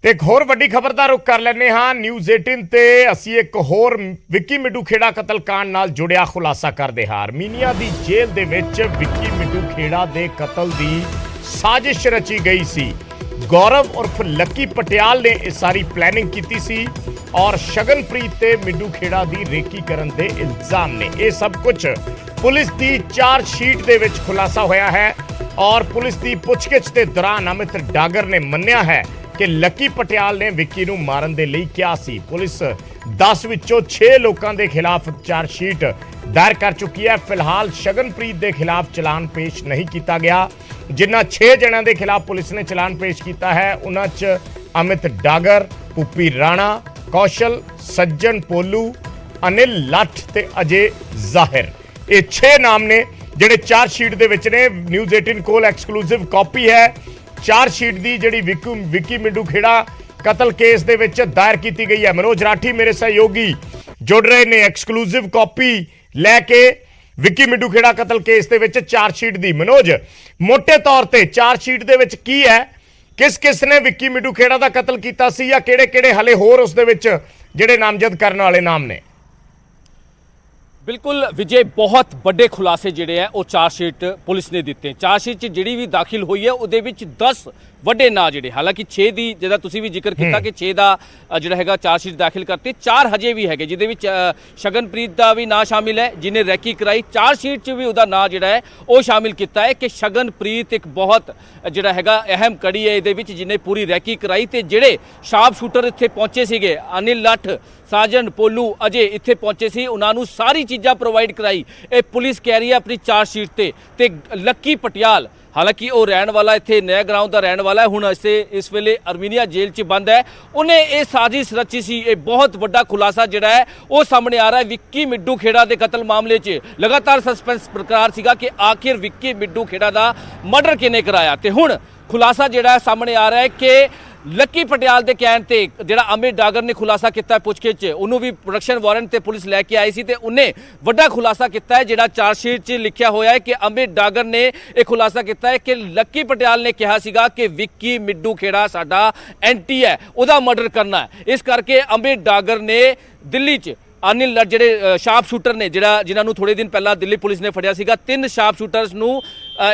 ਤੇ ਇੱਕ ਹੋਰ ਵੱਡੀ ਖਬਰ ਦਾ ਰੁਖ ਕਰ ਲੈਂਦੇ ਹਾਂ। ਨਿਊਜ਼ 18 ਤੇ ਅਸੀਂ ਇੱਕ ਹੋਰ ਵਿੱਕੀ ਮਿੱਡੂ ਖੇੜਾ ਕਤਲकांड ਨਾਲ ਜੁੜਿਆ ਖੁਲਾਸਾ ਕਰਦੇ ਹਾਂ। ਅਰਮੀਨੀਆ ਦੀ ਜੇਲ੍ਹ ਦੇ ਵਿੱਚ ਵਿੱਕੀ ਮਿੱਡੂ ਖੇੜਾ ਦੇ ਕਤਲ ਦੀ ਸਾਜ਼ਿਸ਼ ਰਚੀ ਗਈ ਸੀ। ਗੌਰਵ ਉਰਫ ਲੱਕੀ ਪਟਿਆਲ ਨੇ ਇਹ ਸਾਰੀ ਪਲੈਨਿੰਗ ਕੀਤੀ ਸੀ ਔਰ ਸ਼ਗਨਪ੍ਰੀਤ ਤੇ ਮਿੱਡੂ ਖੇੜਾ ਦੀ ਰੇਕੀ ਕਰਨ ਦੇ ਇਲਜ਼ਾਮ ਨੇ। ਇਹ ਸਭ ਕੁਝ ਪੁਲਿਸ ਦੀ ਚਾਰਜ ਸ਼ੀਟ ਦੇ ਵਿੱਚ ਖੁਲਾਸਾ ਹੋਇਆ ਹੈ ਔਰ ਪੁਲਿਸ ਦੀ ਪੁੱਛਗਿੱਛ ਦੇ ਦੌਰਾਨ ਅਮਿਤ ਡਾਗਰ ਨੇ ਮੰਨਿਆ ਹੈ ਕਿ ਲੱਕੀ ਪਟਿਆਲ ਨੇ ਵਿੱਕੀ ਨੂੰ ਮਾਰਨ ਦੇ ਲਈ ਕਿਹਾ ਸੀ। ਪੁਲਿਸ 10 ਵਿੱਚੋਂ 6 ਲੋਕਾਂ ਦੇ ਖਿਲਾਫ ਚਾਰਜ ਸ਼ੀਟ ਦਾਇਰ ਕਰ ਚੁੱਕੀ ਹੈ। ਫਿਲਹਾਲ ਸ਼ਗਨਪ੍ਰੀਤ ਦੇ ਖਿਲਾਫ ਚਲਾਨ ਪੇਸ਼ ਨਹੀਂ ਕੀਤਾ ਗਿਆ। ਜਿਨ੍ਹਾਂ 6 ਜਣਿਆਂ ਦੇ ਖਿਲਾਫ ਪੁਲਿਸ ਨੇ ਚਲਾਨ ਪੇਸ਼ ਕੀਤਾ ਹੈ ਉਹਨਾਂ 'ਚ ਅਮਿਤ ਡਾਗਰ, ਪੁੱਪੀ ਰਾਣਾ, ਕੌਸ਼ਲ, ਸੱਜਣ ਪੋਲੂ, ਅਨਿਲ ਲੱਠ ਤੇ ਅਜੇ ਜ਼ਾਹਿਰ। ਇਹ 6 ਨਾਮ ਨੇ ਜਿਹੜੇ ਚਾਰਜ ਸ਼ੀਟ ਦੇ ਵਿੱਚ ਨੇ। ਨਿਊਜ਼ 18 ਕੋਲ ਐਕਸਕਲੂਸਿਵ ਕਾਪੀ ਹੈ ਚਾਰਜ ਸ਼ੀਟ ਦੀ ਜਿਹੜੀ ਵਿੱਕੀ ਮਿੱਡੂ ਖੇੜਾ ਕਤਲ ਕੇਸ ਦੇ ਵਿੱਚ ਦਾਇਰ ਕੀਤੀ ਗਈ ਹੈ। ਮਨੋਜ ਰਾਠੀ ਮੇਰੇ ਸਹਿਯੋਗੀ ਜੁੜ ਰਹੇ ਨੇ ਐਕਸਕਲੂਸਿਵ ਕਾਪੀ ਲੈ ਕੇ ਵਿੱਕੀ ਮਿੱਡੂ ਖੇੜਾ ਕਤਲ ਕੇਸ ਦੇ ਵਿੱਚ ਚਾਰਜ ਸ਼ੀਟ ਦੀ। ਮਨੋਜ, ਮੋٹے ਤੌਰ ਤੇ ਚਾਰਜ ਸ਼ੀਟ ਦੇ ਵਿੱਚ ਕੀ ਹੈ, ਕਿਸ ਨੇ ਵਿੱਕੀ ਮਿੱਡੂ ਖੇੜਾ ਦਾ ਕਤਲ ਕੀਤਾ ਸੀ ਜਾਂ ਕਿਹੜੇ ਹਲੇ ਹੋਰ ਉਸ ਦੇ ਵਿੱਚ ਜਿਹੜੇ ਨਾਮਜ਼ਦ ਕਰਨ ਵਾਲੇ ਨਾਮ ਨੇ? ਬਿਲਕੁਲ ਵਿਜੇ, ਬਹੁਤ ਵੱਡੇ ਖੁਲਾਸੇ ਜਿਹੜੇ ਆ ਉਹ ਚਾਰਜ ਸ਼ੀਟ ਪੁਲਿਸ ਨੇ ਦਿੱਤੇ। ਚਾਰਜ ਸ਼ੀਟ 'ਚ ਜਿਹੜੀ ਵੀ ਦਾਖਲ ਹੋਈ ਹੈ ਉਹਦੇ ਵਿੱਚ 10 ਵੱਡੇ ਨਾਂ ਜਿਹੜੇ, ਹਾਲਾਂਕਿ 6 ਦੀ ਜਿਹਦਾ ਤੁਸੀਂ ਵੀ ਜ਼ਿਕਰ ਕੀਤਾ ਕਿ 6 ਦਾ ਜਿਹੜਾ ਹੈਗਾ ਚਾਰਜਸ਼ੀਟ ਦਾਖਲ ਕਰਤੀ, 4 ਹਜੇ ਵੀ ਹੈਗੇ ਜਿਹਦੇ ਵਿੱਚ ਸ਼ਗਨਪ੍ਰੀਤ ਦਾ ਵੀ ਨਾਂ ਸ਼ਾਮਿਲ ਹੈ ਜਿਹਨੇ ਰੈਕੀ ਕਰਾਈ। ਚਾਰਜਸ਼ੀਟ 'ਚ ਵੀ ਉਹਦਾ ਨਾਂ ਜਿਹੜਾ ਹੈ ਉਹ ਸ਼ਾਮਿਲ ਕੀਤਾ ਹੈ ਕਿ ਸ਼ਗਨਪ੍ਰੀਤ ਇੱਕ ਬਹੁਤ ਜਿਹੜਾ ਹੈਗਾ ਅਹਿਮ ਕੜੀ ਹੈ ਇਹਦੇ ਵਿੱਚ, ਜਿਹਨੇ ਪੂਰੀ ਰੈਕੀ ਕਰਾਈ। ਤੇ ਜਿਹੜੇ ਸ਼ਾਰਪ ਸ਼ੂਟਰ ਇੱਥੇ ਪਹੁੰਚੇ ਸੀਗੇ, ਅਨਿਲ ਲੱਠ, ਸਾਜਨ, ਪੋਲੂ, ਅਜੇ ਇੱਥੇ ਪਹੁੰਚੇ ਸੀ, ਉਹਨਾਂ ਨੂੰ ਸਾਰੀ ਚੀਜ਼ਾਂ ਪ੍ਰੋਵਾਈਡ ਕਰਾਈ। ਇਹ ਪੁਲਿਸ ਕਹਿ ਰਹੀ ਹੈ ਆਪਣੀ ਚਾਰਜਸ਼ੀਟ ਤੇ ਲੱਕੀ ਪਟਿਆਲ, ਹਾਲਾਂਕਿ ਉਹ ਰਹਿਣ ਵਾਲਾ ਇੱਥੇ ਨਇਆ ਗਰਾਊਂਡ ਦਾ ਰਹਿਣ ਵਾਲਾ ਹੈ, ਹੁਣ ਇਸ ਵੇਲੇ ਅਰਮੀਨੀਆ ਜੇਲ੍ਹ 'ਚ ਬੰਦ ਹੈ। ਉਹਨੇ ਇਹ ਸਾਜ਼ਿਸ਼ ਰਚੀ ਸੀ। ਇਹ ਬਹੁਤ ਵੱਡਾ ਖੁਲਾਸਾ ਜਿਹੜਾ ਹੈ ਉਹ ਸਾਹਮਣੇ ਆ ਰਿਹਾ ਹੈ। ਵਿੱਕੀ ਮਿੱਡੂ ਖੇੜਾ ਦੇ ਕਤਲ ਮਾਮਲੇ 'ਚ ਲਗਾਤਾਰ ਸਸਪੈਂਸ ਬਰਕਰਾਰ ਸੀਗਾ ਕਿ ਆਖਿਰ ਵਿੱਕੀ ਮਿੱਡੂ ਖੇੜਾ ਦਾ ਮਰਡਰ ਕਿਹਨੇ ਕਰਾਇਆ, ਤੇ ਹੁਣ ਖੁਲਾਸਾ ਜਿਹੜਾ ਹੈ ਸਾਹਮਣੇ ਆ ਰਿਹਾ ਹੈ ਕਿ ਲੱਕੀ ਪਟਿਆਲ ਦੇ ਕਹਿਣ ਤੇ ਜਿਹੜਾ ਅਮਿਤ ਡਾਗਰ ਨੇ ਖੁਲਾਸਾ ਕੀਤਾ ਪੁੱਛਗਿੱਛ 'ਚ, ਉਹਨੂੰ ਵੀ ਪ੍ਰੋਡਕਸ਼ਨ ਵਾਰੰਟ ਤੇ ਪੁਲਿਸ ਲੈ ਕੇ ਆਈ ਸੀ ਤੇ ਉਹਨੇ ਵੱਡਾ ਖੁਲਾਸਾ ਕੀਤਾ ਹੈ ਜਿਹੜਾ ਚਾਰਜਸ਼ੀਟ 'ਚ ਲਿਖਿਆ ਹੋਇਆ ਹੈ ਕਿ ਅਮਿਤ ਡਾਗਰ ਨੇ ਇਹ ਖੁਲਾਸਾ ਕੀਤਾ ਹੈ ਕਿ ਲੱਕੀ ਪਟਿਆਲ ਨੇ ਕਿਹਾ ਸੀਗਾ ਕਿ ਵਿੱਕੀ ਮਿੱਡੂ ਖੇੜਾ ਸਾਡਾ ਐਂਟੀ ਹੈ, ਉਹਦਾ ਮਰਡਰ ਕਰਨਾ ਹੈ। ਇਸ ਕਰਕੇ ਅਮਿਤ ਡਾਗਰ ਨੇ ਦਿੱਲੀ 'ਚ ਅਨਿਲ ਲੱਠ ਜਿਹੜੇ ਸ਼ਾਰਪ ਸ਼ੂਟਰ ਨੇ ਜਿਨ੍ਹਾਂ ਨੂੰ ਥੋੜੇ ਦਿਨ ਪਹਿਲਾਂ ਦਿੱਲੀ ਪੁਲਿਸ ਨੇ ਫੜਿਆ ਸੀਗਾ, 3 ਸ਼ਾਰਪ ਸ਼ੂਟਰਸ ਨੂੰ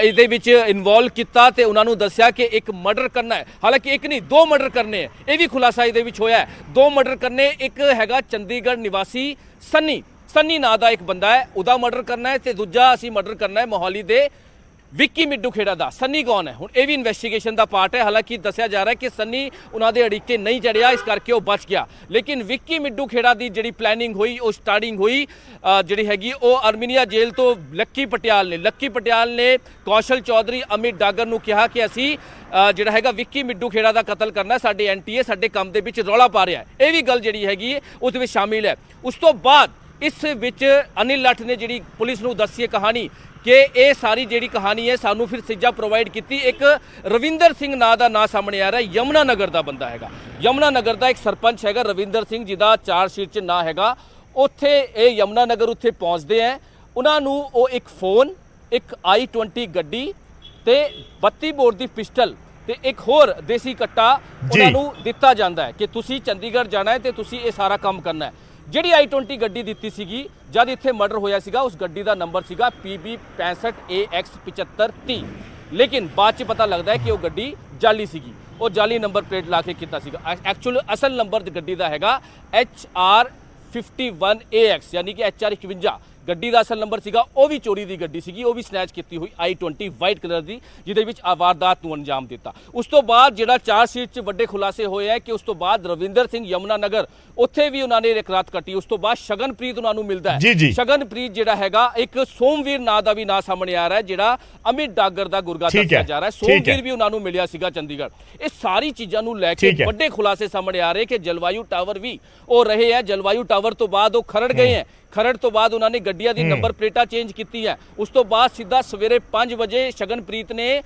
ਇਹਦੇ ਵਿੱਚ ਇਨਵੋਲਵ ਕੀਤਾ ਤੇ ਉਹਨਾਂ ਨੂੰ ਦੱਸਿਆ ਕਿ ਇੱਕ ਮਰਡਰ ਕਰਨਾ ਹੈ। ਹਾਲਾਂਕਿ ਇੱਕ ਨਹੀਂ 2 ਮਰਡਰ ਕਰਨੇ ਹੈ, ਇਹ ਵੀ ਖੁਲਾਸਾ ਇਹਦੇ ਵਿੱਚ ਹੋਇਆ ਹੈ। 2 ਮਰਡਰ ਕਰਨੇ, ਇੱਕ ਹੈਗਾ ਚੰਡੀਗੜ੍ਹ ਨਿਵਾਸੀ ਸੰਨੀ ਨਾਂ ਦਾ ਇੱਕ ਬੰਦਾ ਹੈ, ਉਹਦਾ ਮਰਡਰ ਕਰਨਾ ਹੈ, ਤੇ ਦੂਜਾ ਅਸੀਂ ਮਰਡਰ ਕਰਨਾ ਹੈ ਮੋਹਾਲੀ ਦੇ ਵਿੱਕੀ ਮਿੱਡੂ ਖੇੜਾ ਦਾ। ਸੰਨੀ ਕੌਣ ਹੈ, ਹੁਣ ਇਹ ਵੀ ਇਨਵੈਸਟੀਗੇਸ਼ਨ ਦਾ ਪਾਰਟ ਹੈ। ਹਾਲਾਂਕਿ ਦੱਸਿਆ ਜਾ ਰਿਹਾ ਹੈ ਕਿ ਸੰਨੀ ਉਹਨਾਂ ਦੇ ਅੜਿੱਕੇ ਨਹੀਂ ਚੜਿਆ, ਇਸ ਕਰਕੇ ਉਹ ਬਚ ਗਿਆ। ਲੇਕਿਨ ਵਿੱਕੀ ਮਿੱਡੂ ਖੇੜਾ ਦੀ ਜਿਹੜੀ ਪਲੈਨਿੰਗ ਹੋਈ, ਉਹ ਸਟਾਰਟਿੰਗ ਹੋਈ ਜਿਹੜੀ ਹੈਗੀ ਉਹ ਅਰਮੀਨੀਆ ਜੇਲ੍ਹ ਤੋਂ ਲੱਕੀ ਪਟਿਆਲ ਨੇ ਕੌਸ਼ਲ ਚੌਧਰੀ, ਅਮਿਤ ਡਾਗਰ ਨੂੰ ਕਿਹਾ ਕਿ ਅਸੀਂ ਜਿਹੜਾ ਹੈਗਾ ਵਿੱਕੀ ਮਿੱਡੂ ਖੇੜਾ ਦਾ ਕਤਲ ਕਰਨਾ, ਸਾਡੇ ਐਨਟੀਏ ਸਾਡੇ ਕੰਮ ਦੇ ਵਿੱਚ ਰੌਲਾ ਪਾ ਰਿਹਾ ਹੈ। ਇਹ ਵੀ ਗੱਲ ਜਿਹੜੀ ਹੈਗੀ ਉਸ ਵਿੱਚ ਸ਼ਾਮਿਲ ਹੈ। ਉਸ ਤੋਂ ਬਾਅਦ ਇਸ ਵਿੱਚ ਅਨਿਲ ਲੱਠ ਨੇ ਜਿਹੜੀ ਪੁਲਿਸ ਨੂੰ ਦੱਸੀ ਕਹਾਣੀ ਕਿ ਇਹ ਸਾਰੀ ਜਿਹੜੀ ਕਹਾਣੀ ਹੈ ਸਾਨੂੰ ਫਿਰ ਸਿੱਜਾ ਪ੍ਰੋਵਾਈਡ ਕੀਤੀ। ਇੱਕ ਰਵਿੰਦਰ ਸਿੰਘ ਨਾਂ ਦਾ ਨਾਂ ਸਾਹਮਣੇ ਆ ਰਿਹਾ, ਯਮੁਨਾ ਨਗਰ ਦਾ ਬੰਦਾ ਹੈਗਾ, ਯਮੁਨਾ ਨਗਰ ਦਾ ਇੱਕ ਸਰਪੰਚ ਹੈਗਾ ਰਵਿੰਦਰ ਸਿੰਘ, ਜਿਹਦਾ ਚਾਰਜਸ਼ੀਟ 'ਚ ਨਾਂ ਹੈਗਾ। ਉੱਥੇ ਇਹ ਯਮੁਨਾ ਨਗਰ ਉੱਥੇ ਪਹੁੰਚਦੇ ਹੈ, ਉਹਨਾਂ ਨੂੰ ਉਹ ਇੱਕ ਫੋਨ, ਇੱਕ i20 ਗੱਡੀ ਤੇ 32 ਬੋਰ ਦੀ ਪਿਸਟਲ ਤੇ ਇੱਕ ਹੋਰ ਦੇਸੀ ਕੱਟਾ ਉਹਨਾਂ ਨੂੰ ਦਿੱਤਾ ਜਾਂਦਾ ਹੈ ਕਿ ਤੁਸੀਂ ਚੰਡੀਗੜ੍ਹ ਜਾਣਾ ਹੈ ਤੇ ਤੁਸੀਂ ਇਹ ਸਾਰਾ ਕੰਮ ਕਰਨਾ ਹੈ। ਜਿਹੜੀ i20 ਗੱਡੀ ਦਿੱਤੀ ਸੀਗੀ ਜਦ ਇੱਥੇ ਮਰਡਰ ਹੋਇਆ ਸੀਗਾ, ਉਸ ਗੱਡੀ ਦਾ ਨੰਬਰ ਸੀਗਾ PB 65AX7530, ਲੇਕਿਨ ਬਾਅਦ 'ਚ ਪਤਾ ਲੱਗਦਾ ਹੈ ਕਿ ਉਹ ਗੱਡੀ ਜਾਲੀ ਸੀਗੀ, ਉਹ ਜਾਲੀ ਨੰਬਰ ਪਲੇਟ ਲਾ ਕੇ ਕੀਤਾ ਸੀਗਾ। ਐਕਚੁਅਲ ਅਸਲ ਨੰਬਰ ਗੱਡੀ ਦਾ ਹੈਗਾ HR 51AX ਯਾਨੀ ਕਿ HR 51 ਗੱਡੀ ਦਾ ਅਸਲ ਨੰਬਰ ਸੀਗਾ। ਉਹ ਵੀ ਚੋਰੀ ਦੀ ਗੱਡੀ ਸੀਗੀ, ਉਹ ਵੀ ਸਨੈਚ ਕੀਤੀ ਹੋਈ i20 ਵਾਈਟ ਕਲਰ ਦੀ, ਜਿਹਦੇ ਵਿੱਚ ਵਾਰਦਾਤ ਨੂੰ ਅੰਜਾਮ ਦਿੱਤਾ। ਉਸ ਤੋਂ ਬਾਅਦ ਜਿਹੜਾ ਚਾਰਜਸ਼ੀਟ 'ਚ ਵੱਡੇ ਖੁਲਾਸੇ ਹੋਏ ਹੈ ਕਿ ਉਸ ਤੋਂ ਬਾਅਦ ਰਵਿੰਦਰ ਸਿੰਘ ਯਮੁਨਾ ਨਗਰ ਉੱਥੇ ਵੀ ਉਹਨਾਂ ਨੇ ਰਾਤ ਕੱਟੀ। ਉਸ ਤੋਂ ਬਾਅਦ ਸ਼ਗਨਪ੍ਰੀਤ ਉਹਨਾਂ ਨੂੰ ਮਿਲਦਾ ਹੈ। ਸ਼ਗਨਪ੍ਰੀਤ ਜਿਹੜਾ ਹੈਗਾ ਇੱਕ ਸੋਮਵੀਰ ਨਾਂ ਦਾ ਵੀ ਨਾਂ ਸਾਹਮਣੇ ਆ ਰਿਹਾ ਹੈ, ਜਿਹੜਾ ਅਮਿਤ ਡਾਗਰ ਦਾ ਗੁਰਗਾ ਦੱਸਿਆ ਜਾ ਰਿਹਾ ਹੈ। ਸੋਮਵੀਰ ਵੀ ਉਹਨਾਂ ਨੂੰ ਮਿਲਿਆ ਸੀਗਾ ਚੰਡੀਗੜ੍ਹ। ਇਹ ਸਾਰੀ ਚੀਜ਼ਾਂ ਨੂੰ ਲੈ ਕੇ ਵੱਡੇ ਖੁਲਾਸੇ ਸਾਹਮਣੇ ਆ ਰਹੇ ਕਿ ਜਲਵਾਯੂ ਟਾਵਰ ਵੀ ਉਹ ਰਹੇ ਹੈ। ਜਲਵਾਯੂ ਟਾਵਰ ਤੋਂ ਬਾਅਦ ਉਹ ਖਰੜ ਗਏ ਹੈ, ਖਰੜ ਤੋਂ ਬਾਅਦ ਉਹਨਾਂ ਨੇ ਗੱਡੀਆਂ ਦੀ ਨੰਬਰ ਪਲੇਟਾਂ ਚੇਂਜ ਕੀਤੀ ਹੈ। ਉਸ ਤੋਂ ਬਾਅਦ ਸਿੱਧਾ ਸਵੇਰੇ 5 ਵਜੇ ਸ਼ਗਨਪ੍ਰੀਤ ਨੇ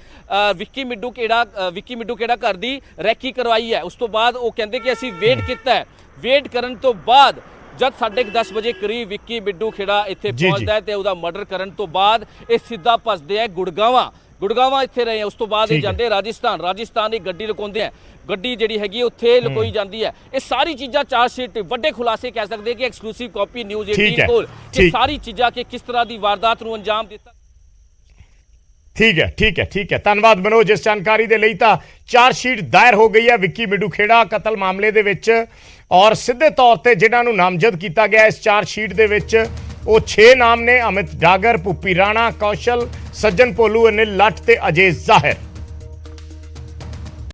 ਵਿੱਕੀ ਮਿੱਡੂ ਖੇੜਾ ਘਰ ਦੀ ਰੈਕੀ ਕਰਵਾਈ ਹੈ। ਉਸ ਤੋਂ ਬਾਅਦ ਉਹ ਕਹਿੰਦੇ ਕਿ ਅਸੀਂ ਵੇਟ ਕੀਤਾ ਹੈ। ਵੇਟ ਕਰਨ ਤੋਂ ਬਾਅਦ ਜਦ 10:30 ਵਜੇ ਕਰੀਬ ਵਿੱਕੀ ਮਿੱਡੂ ਖੇੜਾ ਇੱਥੇ ਪਹੁੰਚਦਾ ਹੈ ਤੇ ਉਹਦਾ ਮਰਡਰ ਕਰਨ ਤੋਂ ਬਾਅਦ ਇਹ ਸਿੱਧਾ ਭੱਜਦੇ ਹੈ ਗੁੜਗਾਵਾਂ ਇੱਥੇ ਰਹੇ। ਉਸ ਤੋਂ ਬਾਅਦ ਇਹ ਜਾਂਦੇ ਰਾਜਸਥਾਨ ਦੀ ਗੱਡੀ ਲੁਕਾਉਂਦੇ ਹੈ, ਗੱਡੀ ਜਿਹੜੀ ਹੈਗੀ ਉੱਥੇ ਲੁਕੋਈ ਜਾਂਦੀ ਹੈ। ਇਹ ਸਾਰੀ ਚੀਜ਼ਾਂ ਚਾਰਜਸ਼ੀਟ ਵੱਡੇ ਖੁਲਾਸੇ ਕਹਿ ਸਕਦੇ ਕਿ ਐਕਸਕਲੂਸਿਵ ਕਾਪੀ ਨਿਊਜ਼ 18 ਕੋਲ ਇਹ ਸਾਰੀ ਚੀਜ਼ਾਂ ਕਿ ਕਿਸ ਤਰ੍ਹਾਂ ਦੀ ਵਾਰਦਾਤ ਨੂੰ ਅੰਜਾਮ ਦਿੱਤਾ। ਠੀਕ ਹੈ ਧੰਨਵਾਦ ਮਨੋਜ ਇਸ ਜਾਣਕਾਰੀ ਦੇ ਲਈ। ਤਾਂ ਚਾਰਜਸ਼ੀਟ ਦਾਇਰ ਹੋ ਗਈ ਹੈ ਵਿੱਕੀ ਮਿੱਡੂ ਖੇੜਾ ਕਤਲ ਮਾਮਲੇ ਦੇ ਵਿੱਚ, ਔਰ ਸਿੱਧੇ ਤੌਰ ਤੇ ਜਿਨ੍ਹਾਂ ਨੂੰ ਨਾਮਜ਼ਦ ਕੀਤਾ ਗਿਆ ਇਸ ਚਾਰਜਸ਼ੀਟ ਦੇ ਵਿੱਚ ਉਹ 6 ਨਾਮ ਨੇ, ਅਮਿਤ ਡਾਗਰ, ਭੁੱਪੀ ਰਾਣਾ, ਕੌਸ਼ਲ, ਸੱਜਣ ਭੋਲੂ, ਅਨਿਲ ਲੱਠ ਤੇ ਅਜੇ ਜ਼ਾਹਿਰ।